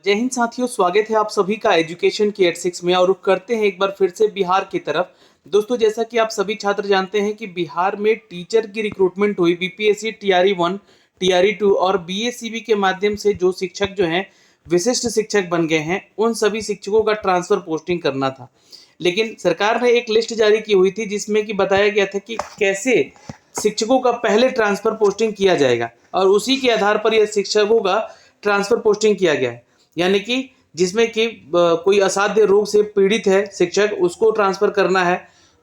जय हिंद साथियों, स्वागत है आप सभी का एजुकेशन की 86 में। और रुख करते हैं एक बार फिर से बिहार की तरफ। दोस्तों, जैसा कि आप सभी छात्र जानते हैं कि बिहार में टीचर की रिक्रूटमेंट हुई बीपीएससी टीआरई 1, टीआरई 2 और बीएससीबी के माध्यम से जो शिक्षक जो हैं विशिष्ट शिक्षक बन गए हैं, उन सभी शिक्षकों का ट्रांसफर पोस्टिंग करना था। लेकिन सरकार ने एक लिस्ट जारी की हुई थी जिसमें कि बताया गया था कि कैसे शिक्षकों का पहले ट्रांसफर पोस्टिंग किया जाएगा और उसी के आधार पर यह शिक्षकों का ट्रांसफर पोस्टिंग किया गया है। यानी कि जिसमें कि कोई असाध्य रोग से पीड़ित है शिक्षक, उसको ट्रांसफर करना है,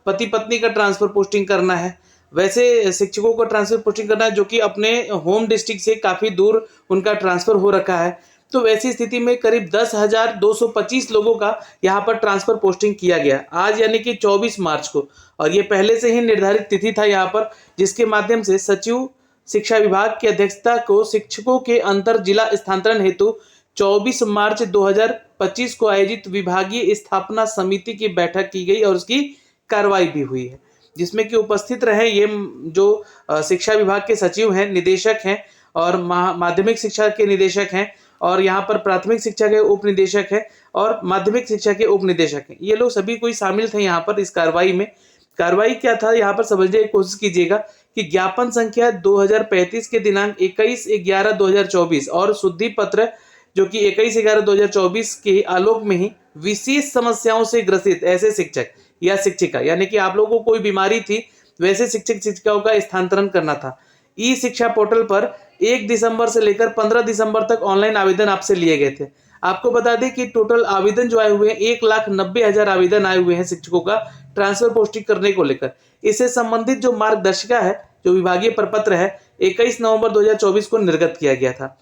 पति पत्नी का ट्रांसफर पोस्टिंग करना है, वैसे शिक्षकों का ट्रांसफर पोस्टिंग करना है जो कि अपने होम डिस्ट्रिक्ट से काफ़ी दूर उनका ट्रांसफर हो रखा है। तो वैसी स्थिति में करीब 10,225 लोगों का यहाँ पर ट्रांसफर पोस्टिंग किया गया आज, यानी कि 24 मार्च को। और ये पहले से ही निर्धारित तिथि था यहाँ पर, जिसके माध्यम से सचिव शिक्षा विभाग की अध्यक्षता को शिक्षकों के अंतर जिला स्थानांतरण हेतु 24 मार्च 2025 को आयोजित विभागीय स्थापना समिति की बैठक की गई और उसकी कार्रवाई भी हुई है, जिसमें कि उपस्थित रहे ये जो शिक्षा विभाग के सचिव हैं, निदेशक हैं और माध्यमिक शिक्षा के निदेशक हैं, और यहाँ पर प्राथमिक शिक्षा के उप निदेशक है और माध्यमिक शिक्षा के उप निदेशक हैं। ये लोग सभी कोई शामिल थे यहाँ पर इस कार्रवाई में। कार्रवाई क्या था यहाँ पर समझने की कोशिश कीजिएगा कि ज्ञापन संख्या 2035 के दिनांक 21/11/2024 और शुद्धि पत्र जो कि 21/11/2024 के आलोक में ही विशेष समस्याओं से ग्रसित ऐसे शिक्षक या शिक्षिका, यानी कि आप लोगों को कोई बीमारी थी, वैसे शिक्षक शिक्षिकाओं का स्थानांतरण करना था। ई शिक्षा पोर्टल पर 1 दिसंबर से लेकर 15 दिसंबर तक ऑनलाइन आवेदन आपसे लिए गए थे। आपको बता दें कि टोटल आवेदन जो आए हुए हैं 1,90,000 आवेदन आए हुए हैं शिक्षकों का ट्रांसफर पोस्टिंग करने को लेकर। इससे संबंधित जो मार्गदर्शिका है, जो विभागीय प्रपत्र है, 21 नवंबर 2024 को निर्गत किया गया था।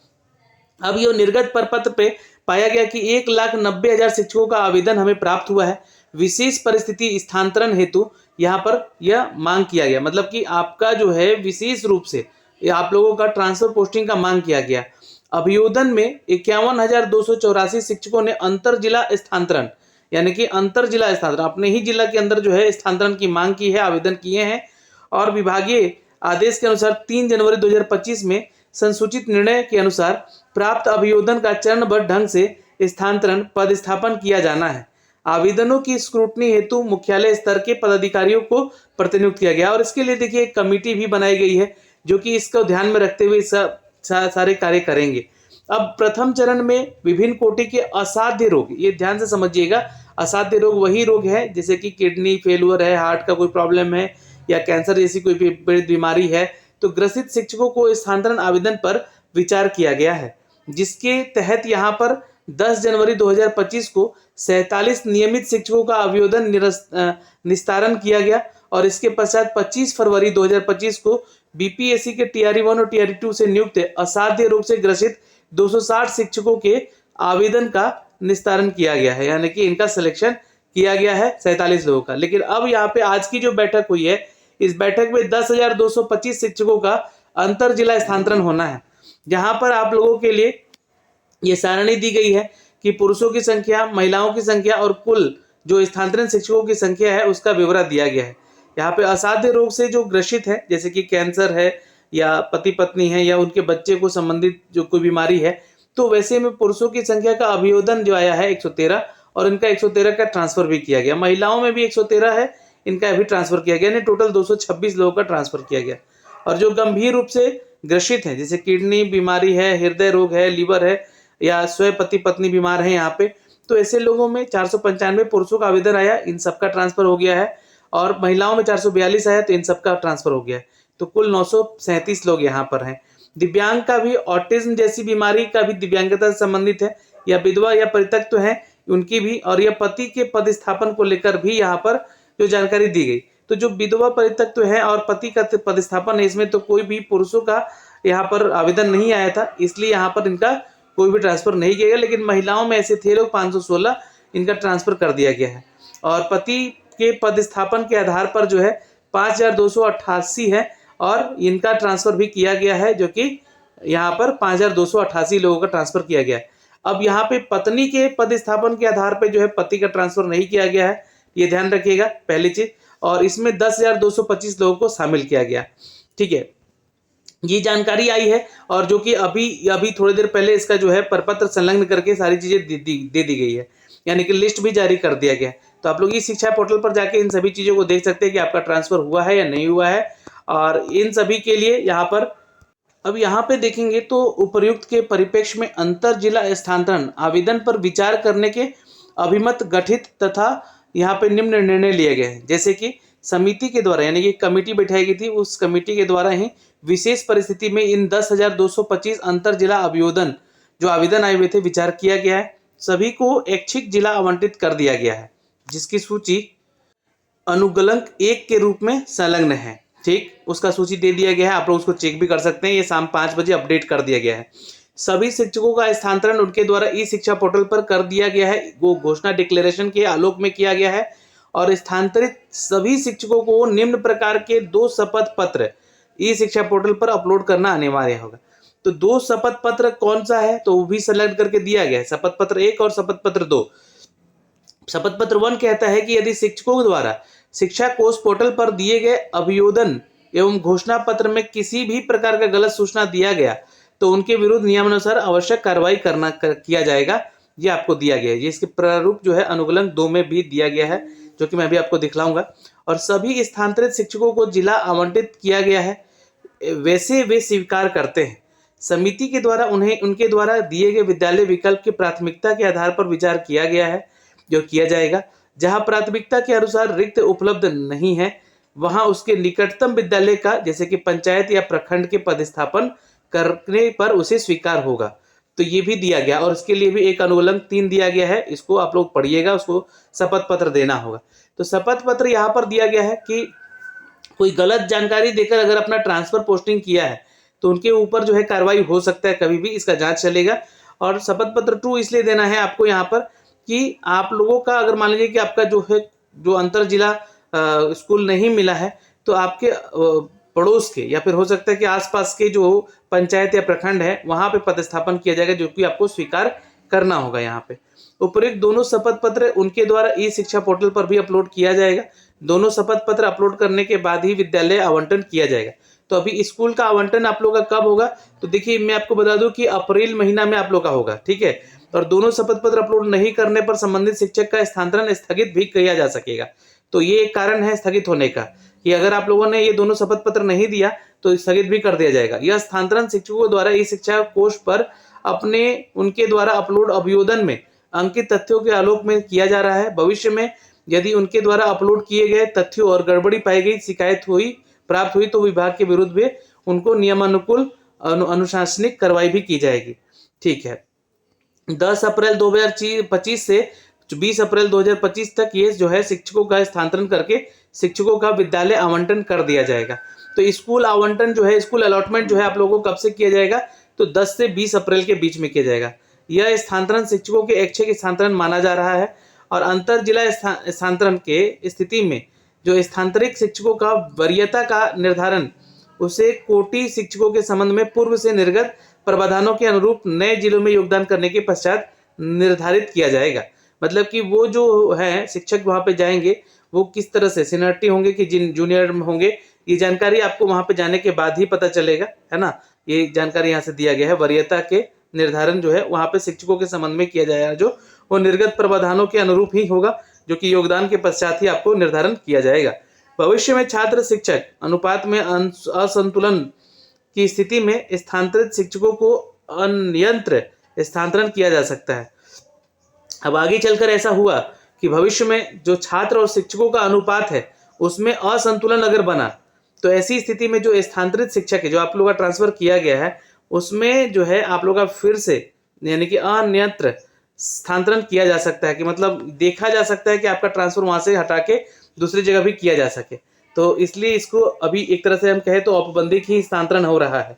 अब ये निर्गत प्रपत्र पे पाया गया कि 1,90,000 शिक्षकों का आवेदन हमें प्राप्त हुआ है। विशेष परिस्थिति स्थानांतरण हेतु यहाँ पर यह मांग किया गया, मतलब कि आपका जो है विशेष रूप से आप लोगों का ट्रांसफर पोस्टिंग का मांग किया गया। अभियोजन में 51,284 शिक्षकों ने अंतर जिला स्थानांतरण, यानी कि अंतर जिला स्थानांतरण अपने ही जिला के अंदर जो है स्थानांतरण की मांग की है, आवेदन किए हैं। और विभागीय आदेश के अनुसार 3 जनवरी 2025 में संसूचित निर्णय के अनुसार प्राप्त अभियोजन का चरणबद्ध ढंग से स्थानांतरण पदस्थापन किया जाना है। आवेदनों की स्क्रूटनी हेतु मुख्यालय स्तर के पदाधिकारियों को प्रतिनियुक्त किया गया और इसके लिए देखिए एक कमेटी भी बनाई गई है जो कि इसको ध्यान में रखते हुए सारे कार्य करेंगे। अब प्रथम चरण में विभिन्न कोटि के असाध्य रोग, ये ध्यान से समझिएगा, असाध्य रोग वही रोग है जैसे कि किडनी फेलुअर है, हार्ट का कोई प्रॉब्लम है या कैंसर जैसी कोई बीमारी है, तो ग्रसित शिक्षकों को स्थानांतरण आवेदन पर विचार किया गया है, जिसके तहत यहाँ पर 10 जनवरी 2025 को 47 नियमित शिक्षकों का आवेदन निस्तारण किया गया और इसके पश्चात 25 फरवरी 2025 को बीपीएससी के टीआरई 1 और टीआरई 2 से नियुक्त असाध्य रोग से ग्रसित 260 शिक्षकों के आवेदन का निस्तारण किया गया है, यानी कि इनका सिलेक्शन किया गया है 47 लोगों का। लेकिन अब यहाँ पे आज की जो बैठक हुई है, इस बैठक में 10,225 शिक्षकों का अंतर जिला स्थानांतरण होना है, जहां पर आप लोगों के लिए ये सारणी दी गई है कि पुरुषों की संख्या, महिलाओं की संख्या और कुल जो स्थानांतरण शिक्षकों की संख्या है उसका ब्यौरा दिया गया है। यहाँ पे असाध्य रोग से जो ग्रसित है, जैसे कि कैंसर है या पति पत्नी है या उनके बच्चे को संबंधित जो कोई बीमारी है, तो वैसे में पुरुषों की संख्या का अभियोजन जो आया है 113 और इनका 113 का ट्रांसफर भी किया गया। महिलाओं में भी 113 है, इनका भी ट्रांसफर किया गया, यानी टोटल 226 लोगों का ट्रांसफर किया गया। और जो गंभीर रूप से ग्रसित है, जैसे किडनी बीमारी है, हृदय रोग है, लीवर है या स्वयं पति पत्नी बीमार है यहाँ पे, तो ऐसे लोगों में 495 पुरुषों का आवेदन आया, इन सबका ट्रांसफर हो गया है। और महिलाओं में 442 आया, तो इन सबका ट्रांसफर हो गया है। तो कुल 937 लोग यहाँ पर हैं। दिव्यांग का भी, ऑटिज्म जैसी बीमारी का भी दिव्यांगता से संबंधित है, या विधवा या परित्यक्त है उनकी भी, और यह पति के पदस्थापन को लेकर भी यहाँ पर जो जानकारी दी गई। तो जो विधवा परित्यक्त है और पति का पदस्थापन है, इसमें तो कोई भी पुरुषों का यहाँ पर आवेदन नहीं आया था, इसलिए यहाँ पर इनका कोई भी ट्रांसफर नहीं किया गया। लेकिन महिलाओं में ऐसे थे लोग 516, इनका ट्रांसफर कर दिया गया है। और पति के पदस्थापन के आधार पर जो है 5,288 है और इनका ट्रांसफर भी किया गया है, जो कि यहाँ पर 5,288 लोगों का ट्रांसफर किया गया है। अब यहाँ पे पत्नी के पदस्थापन के आधार पर जो है पति का ट्रांसफर नहीं किया गया है, ये ध्यान रखिएगा पहली चीज। और इसमें 10,225 लोगों को शामिल किया गया, ठीक है। ये जानकारी आई है और जो कि अभी अभी थोड़ी देर पहले इसका जो है प्रपत्र संलग्न करके सारी चीजें दे दी गई है, यानी कि लिस्ट भी जारी कर दिया गया है। तो आप लोग ई शिक्षा पोर्टल पर जाके इन सभी चीजों को देख सकते हैं कि आपका ट्रांसफर हुआ है या नहीं हुआ है। और इन सभी के लिए यहाँ पर अब यहाँ पे देखेंगे तो उपर्युक्त के परिप्रेक्ष्य में अंतर जिला स्थानांतरण आवेदन पर विचार करने के अभिमत गठित तथा यहाँ पे निम्न निर्णय लिए गए हैं। जैसे कि समिति के द्वारा, यानी कि कमेटी बैठाई गई थी, उस कमेटी के द्वारा ही विशेष परिस्थिति में इन 10,225 अंतर जिला आवेदन जो आवेदन आए हुए थे विचार किया गया है। सभी को ऐच्छिक जिला आवंटित कर दिया गया है, जिसकी सूची अनुगलंक 1 के रूप में संलग्न है। ठीक, उसका सूची दे दिया गया है, आप लोग उसको चेक भी कर सकते हैं। ये शाम 5 बजे अपडेट कर दिया गया है। सभी शिक्षकों का स्थानांतरण उनके द्वारा ई शिक्षा पोर्टल पर कर दिया गया है। वो घोषणा डिक्लेरेशन के आलोक में किया गया है और स्थानांतरित सभी शिक्षकों को निम्न प्रकार के 2 शपथ पत्र ई शिक्षा पोर्टल पर अपलोड करना अनिवार्य होगा। तो 2 शपथ पत्र कौन सा है, तो वो भी सेलेक्ट करके दिया गया है, शपथ पत्र 1 और शपथ पत्र 2। शपथ पत्र 1 कहता है कि यदि शिक्षकों द्वारा शिक्षा कोष पोर्टल पर दिए गए अभियोजन एवं घोषणा पत्र में किसी भी प्रकार का गलत सूचना दिया गया तो उनके विरुद्ध नियमानुसार आवश्यक कार्रवाई किया जाएगा। ये आपको दिया गया है। ये इसके प्रारूप जो है अनुगलंक 2 में भी दिया गया है, जो कि मैं भी आपको दिखलाऊंगा। और सभी स्थानांतरित शिक्षकों को जिला आवंटित किया गया है, वैसे वे स्वीकार करते हैं। समिति के द्वारा उन्हें उनके द्वारा दिए गए विद्यालय विकल्प की प्राथमिकता के आधार पर विचार किया गया है, जो किया जाएगा। जहां प्राथमिकता के अनुसार रिक्त उपलब्ध नहीं है, वहां उसके निकटतम विद्यालय का, जैसे कि पंचायत या प्रखंड के पदस्थापन करने पर उसे स्वीकार होगा। तो ये भी दिया गया और इसके लिए भी एक अनुगलंक 3 दिया गया है। इसको आप लोग पढ़िएगा, उसको शपथ पत्र देना होगा। तो शपथ पत्र यहाँ पर दिया गया है कि कोई गलत जानकारी देकर अगर अपना ट्रांसफर पोस्टिंग किया है तो उनके ऊपर जो है कार्रवाई हो सकता है, कभी भी इसका जांच चलेगा। और शपथ पत्र 2 इसलिए देना है आपको यहाँ पर कि आप लोगों का अगर मान लीजिए कि आपका जो है जो अंतर जिला स्कूल नहीं मिला है, तो आपके पड़ोस के या फिर हो सकता है कि आसपास के जो पंचायत या प्रखंड है वहां पे पदस्थापन किया जाएगा, जो कि आपको स्वीकार करना होगा। यहाँ पे उपयुक्त दोनों शपथ पत्र उनके द्वारा ई शिक्षा पोर्टल पर भी अपलोड किया जाएगा। दोनों शपथ पत्र अपलोड करने के बाद ही विद्यालय आवंटन किया जाएगा। तो अभी स्कूल का आवंटन आप लोग का कब होगा, तो देखिए मैं आपको बता दूं कि अप्रैल महीना में आप लोग का होगा। ठीक है, और दोनों शपथ पत्र अपलोड नहीं करने पर संबंधित शिक्षक का स्थानांतरण स्थगित भी किया जा सकेगा। तो ये एक कारण है स्थगित होने का कि अगर आप लोगों ने ये दोनों शपथ पत्र नहीं दिया तो स्थगित भी कर दिया जाएगा। यह स्थानांतरण शिक्षकों द्वारा ई शिक्षा कोष पर अपने उनके द्वारा अपलोड अभियोजन में अंकित तथ्यों के आलोक में किया जा रहा है। भविष्य में यदि उनके द्वारा अपलोड किए गए तथ्यों और गड़बड़ी पाई गई शिकायत प्राप्त हुई तो विभाग के विरुद्ध भी उनको नियमानुकूल अनुशासनिक कार्रवाई भी की जाएगी। ठीक है, 10 अप्रैल 2025 से 20 अप्रैल 2025 तक ये जो है शिक्षकों का स्थानांतरण करके शिक्षकों का विद्यालय आवंटन कर दिया जाएगा। तो स्कूल आवंटन जो है, स्कूल अलॉटमेंट जो है आप लोगों को कब से किया जाएगा, तो 10 से 20 अप्रैल के बीच में किया जाएगा। यह स्थानांतरण शिक्षकों के ऐच्छिक स्थानांतरण माना जा रहा है और अंतर जिला स्थानांतरण के स्थिति में जो स्थानांतरित शिक्षकों का वरीयता का निर्धारण उसे कोटि शिक्षकों के संबंध में पूर्व से निर्गत प्रावधानों के अनुरूप नए जिलों में योगदान करने के पश्चात निर्धारित किया जाएगा। मतलब कि वो जो है शिक्षक वहां पे जाएंगे वो किस तरह से सीनियरिटी होंगे कि जिन जूनियर होंगे, ये जानकारी आपको वहां पे जाने के बाद ही पता चलेगा, है ना। ये जानकारी यहाँ से दिया गया है। वरीयता के निर्धारण जो है वहां पे शिक्षकों के संबंध में किया जाएगा, जो वो निर्गत प्रावधानों के अनुरूप ही होगा, जो कि योगदान के पश्चात ही आपको निर्धारण किया जाएगा। भविष्य में छात्र शिक्षक अनुपात में असंतुलन की स्थिति में स्थानांतरित शिक्षकों को अनियंत्र स्थानांतरण किया जा सकता है। अब आगे चलकर ऐसा हुआ कि भविष्य में जो छात्र और शिक्षकों का अनुपात है उसमें असंतुलन अगर बना तो ऐसी स्थिति में जो स्थानांतरित शिक्षक है, जो आप लोग का ट्रांसफर किया गया है, उसमें जो है आप लोग का फिर से यानी कि अनियंत्र स्थानांतरण किया जा सकता है, कि मतलब देखा जा सकता है कि आपका ट्रांसफर वहां से हटा के दूसरी जगह भी किया जा सके। तो इसलिए इसको अभी एक तरह से हम कहें तो औपबंधिक ही स्थानांतरण हो रहा है।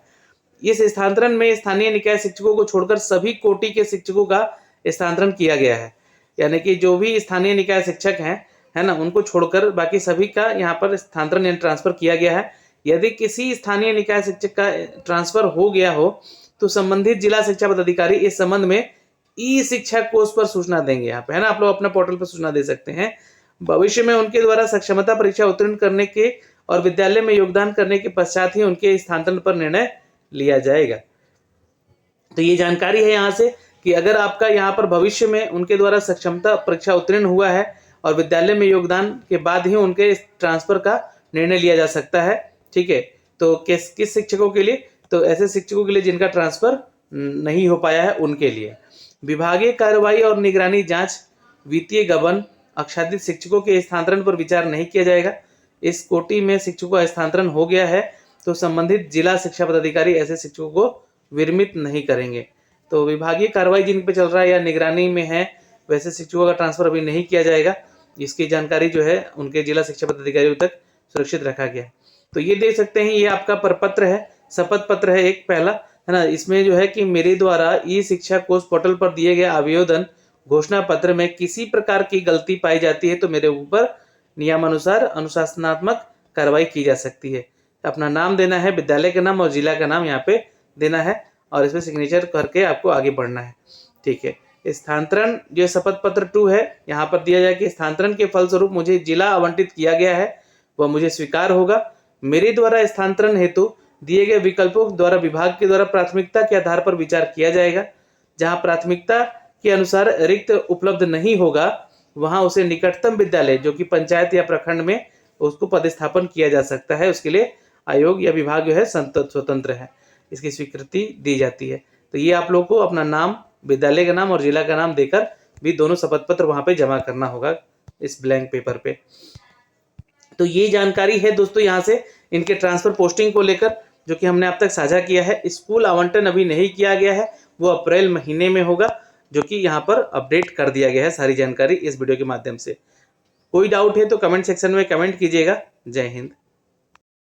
इस स्थानांतरण में स्थानीय निकाय शिक्षकों को छोड़कर सभी कोटि के शिक्षकों का स्थानांतरण किया गया है, यानी कि जो भी स्थानीय निकाय शिक्षक हैं, है ना, उनको छोड़कर बाकी सभी का यहाँ पर स्थानांतरण यानी ट्रांसफर किया गया है। यदि किसी स्थानीय निकाय शिक्षक का ट्रांसफर हो गया हो तो संबंधित जिला शिक्षा पदाधिकारी इस संबंध में ई शिक्षा कोष पर सूचना देंगे। यहाँ पे, है ना, आप लोग अपना पोर्टल पर सूचना दे सकते हैं। भविष्य में उनके द्वारा सक्षमता परीक्षा उत्तीर्ण करने के और विद्यालय में योगदान करने के पश्चात ही उनके स्थानांतरण पर निर्णय लिया जाएगा। तो ये जानकारी है यहाँ से कि अगर आपका यहाँ पर भविष्य में उनके द्वारा सक्षमता परीक्षा उत्तीर्ण हुआ है और विद्यालय में योगदान के बाद ही उनके ट्रांसफर का निर्णय लिया जा सकता है। ठीक है, तो किस शिक्षकों के लिए? तो ऐसे शिक्षकों के लिए जिनका ट्रांसफर नहीं हो पाया है उनके लिए। विभागीय कार्रवाई और निगरानी जांच, वित्तीय गबन, आच्छादित शिक्षकों के स्थानांतरण पर विचार नहीं किया जाएगा। इस कोटि में शिक्षकों का स्थानांतरण हो गया है तो संबंधित जिला शिक्षा पदाधिकारी ऐसे शिक्षकों को विरमित नहीं करेंगे। तो विभागीय कार्रवाई जिन पे चल रहा है या निगरानी में है वैसे शिक्षकों का ट्रांसफर अभी नहीं किया जाएगा। इसकी जानकारी जो है उनके जिला शिक्षा पदाधिकारियों तक सुरक्षित रखा गया। तो ये देख सकते हैं, ये आपका प्रपत्र है, शपथ पत्र है एक पहला, है ना। इसमें जो है कि मेरे द्वारा ई शिक्षा कोष पोर्टल पर दिए गए आवेदन घोषणा पत्र में किसी प्रकार की गलती पाई जाती है तो मेरे ऊपर नियमानुसार अनुशासनात्मक कार्रवाई की जा सकती है। अपना नाम देना है, विद्यालय का नाम और जिला का नाम यहाँ पे देना है और इसमें सिग्नेचर करके आपको आगे बढ़ना है। ठीक है, स्थानांतरण जो शपथ पत्र 2 है यहाँ पर दिया जाए कि स्थानांतरण के फलस्वरूप मुझे जिला आवंटित किया गया है वह मुझे स्वीकार होगा। मेरे द्वारा स्थानांतरण हेतु दिए गए विकल्पों द्वारा विभाग के द्वारा प्राथमिकता के आधार पर विचार किया जाएगा। जहां प्राथमिकता के अनुसार रिक्त उपलब्ध नहीं होगा वहां उसे निकटतम विद्यालय जो कि पंचायत या प्रखंड में उसको पदस्थापन किया जा सकता है। उसके लिए आयोग या विभाग जो है स्वतंत्र है, इसकी स्वीकृति दी जाती है। तो ये आप लोग को अपना नाम, विद्यालय का नाम और जिला का नाम देकर भी दोनों शपथ पत्र वहां पे जमा करना होगा इस ब्लैंक पेपर पे। तो ये जानकारी है दोस्तों यहाँ से इनके ट्रांसफर पोस्टिंग को लेकर जो कि हमने अब तक साझा किया है। स्कूल आवंटन अभी नहीं किया गया है, वो अप्रैल महीने में होगा, जो कि यहाँ पर अपडेट कर दिया गया है सारी जानकारी इस वीडियो के माध्यम से। कोई डाउट है तो कमेंट सेक्शन में कमेंट कीजिएगा। जय हिंद।